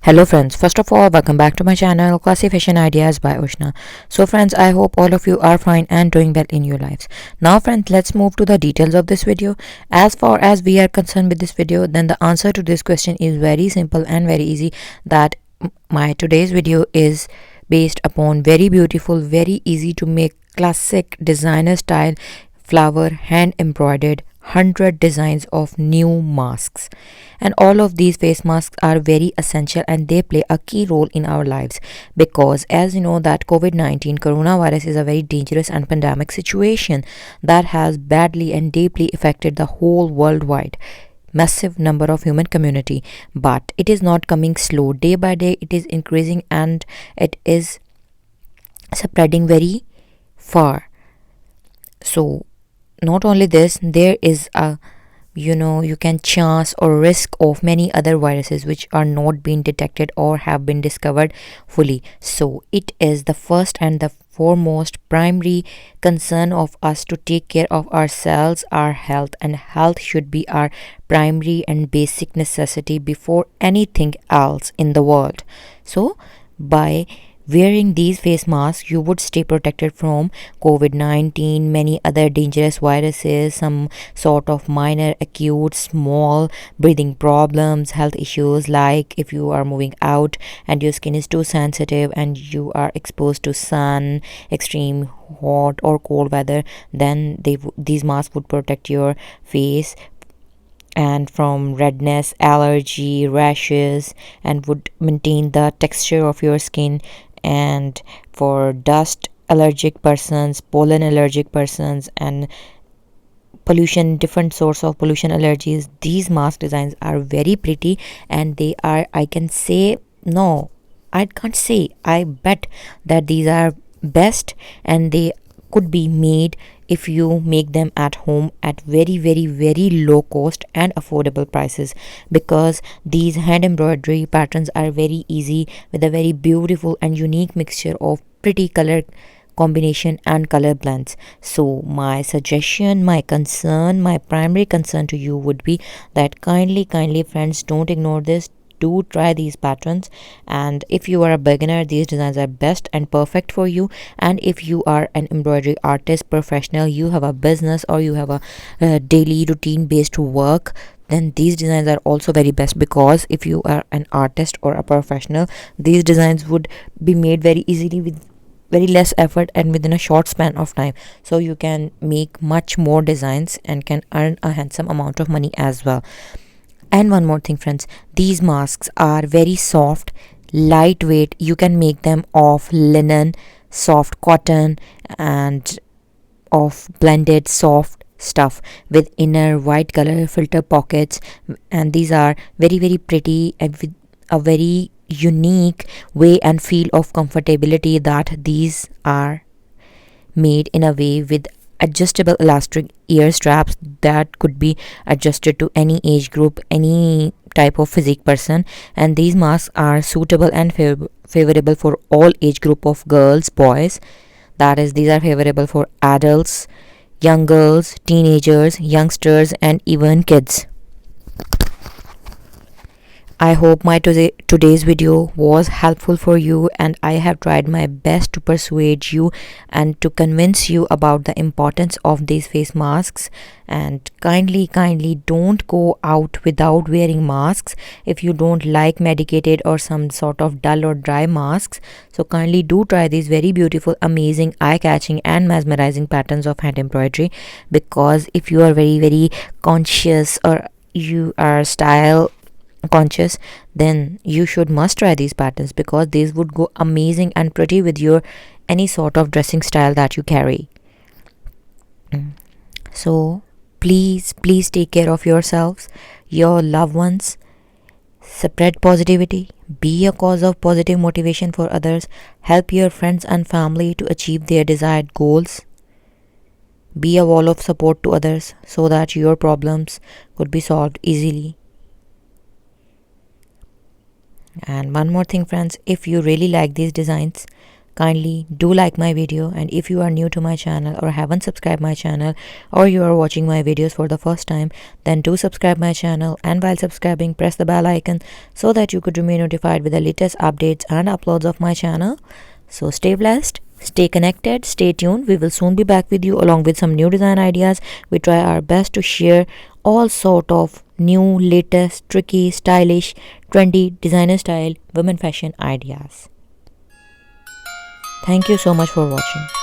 Hello friends, first of all welcome back to my channel Classy Fashion Ideas by Ushna. So friends, I hope all of you are fine and doing well in your lives. Now friends, let's move to the details of this video. As far as we are concerned with this video, then the answer to this question is very simple and very easy, that my today's video is based upon very beautiful, very easy to make classic designer style flower hand embroidered 100 designs of new masks. And all of these face masks are very essential and they play a key role in our lives, because as you know that COVID-19 coronavirus is a very dangerous and pandemic situation that has badly and deeply affected the whole worldwide massive number of human community. But it is not coming slow. Day by day it is increasing and it is spreading very far. So not only this, there is a you can chance or risk of many other viruses which are not being detected or have been discovered fully. So it is the first and the foremost primary concern of us to take care of ourselves, our health, and health should be our primary and basic necessity before anything else in the world. So by wearing these face masks, you would stay protected from COVID-19, many other dangerous viruses, some sort of minor, acute, small breathing problems, health issues, like if you are moving out and your skin is too sensitive and you are exposed to sun, extreme hot or cold weather, then these masks would protect your face and from redness, allergy, rashes, and would maintain the texture of your skin. And for dust allergic persons, pollen allergic persons, and pollution, different sorts of pollution allergies, these mask designs are very pretty, and they are, I can say, no, I can't say, I bet that these are best, and they could be made if you make them at home at very low cost and affordable prices, because these hand embroidery patterns are very easy with a very beautiful and unique mixture of pretty color combination and color blends. So my suggestion, my concern, my primary concern to you would be that kindly friends, don't ignore this. Do try these patterns, and if you are a beginner, these designs are best and perfect for you. And if you are an embroidery artist professional, you have a business or you have a daily routine based work, then these designs are also very best, because if you are an artist or a professional, these designs would be made very easily with very less effort and within a short span of time. So you can make much more designs and can earn a handsome amount of money as well. And one more thing friends, these masks are very soft, lightweight. You can make them of linen, soft cotton, and of blended soft stuff with inner white color filter pockets. And these are very pretty and with a very unique way and feel of comfortability, that these are made in a way with adjustable elastic ear straps that could be adjusted to any age group, any type of physique person. And these masks are suitable and favorable for all age group of girls, boys. That is, these are favorable for adults, young girls, teenagers, youngsters, and even kids. I hope my today's video was helpful for you, and I have tried my best to persuade you and to convince you about the importance of these face masks. And kindly don't go out without wearing masks if you don't like medicated or some sort of dull or dry masks. So kindly do try these very beautiful, amazing, eye-catching and mesmerizing patterns of hand embroidery, because if you are very conscious or you are style conscious, then you should must try these patterns, because these would go amazing and pretty with your any sort of dressing style that you carry. So please take care of yourselves, your loved ones, spread positivity, be a cause of positive motivation for others, help your friends and family to achieve their desired goals, be a wall of support to others so that your problems could be solved easily. And one more thing friends, if you really like these designs, kindly do like my video, and if you are new to my channel or haven't subscribed my channel, or you are watching my videos for the first time, then do subscribe my channel, and while subscribing press the bell icon so that you could remain notified with the latest updates and uploads of my channel. So stay blessed, stay connected, stay tuned. We will soon be back with you along with some new design ideas. We try our best to share all sort of new, latest, tricky, stylish, trendy, designer style women fashion ideas. Thank you so much for watching.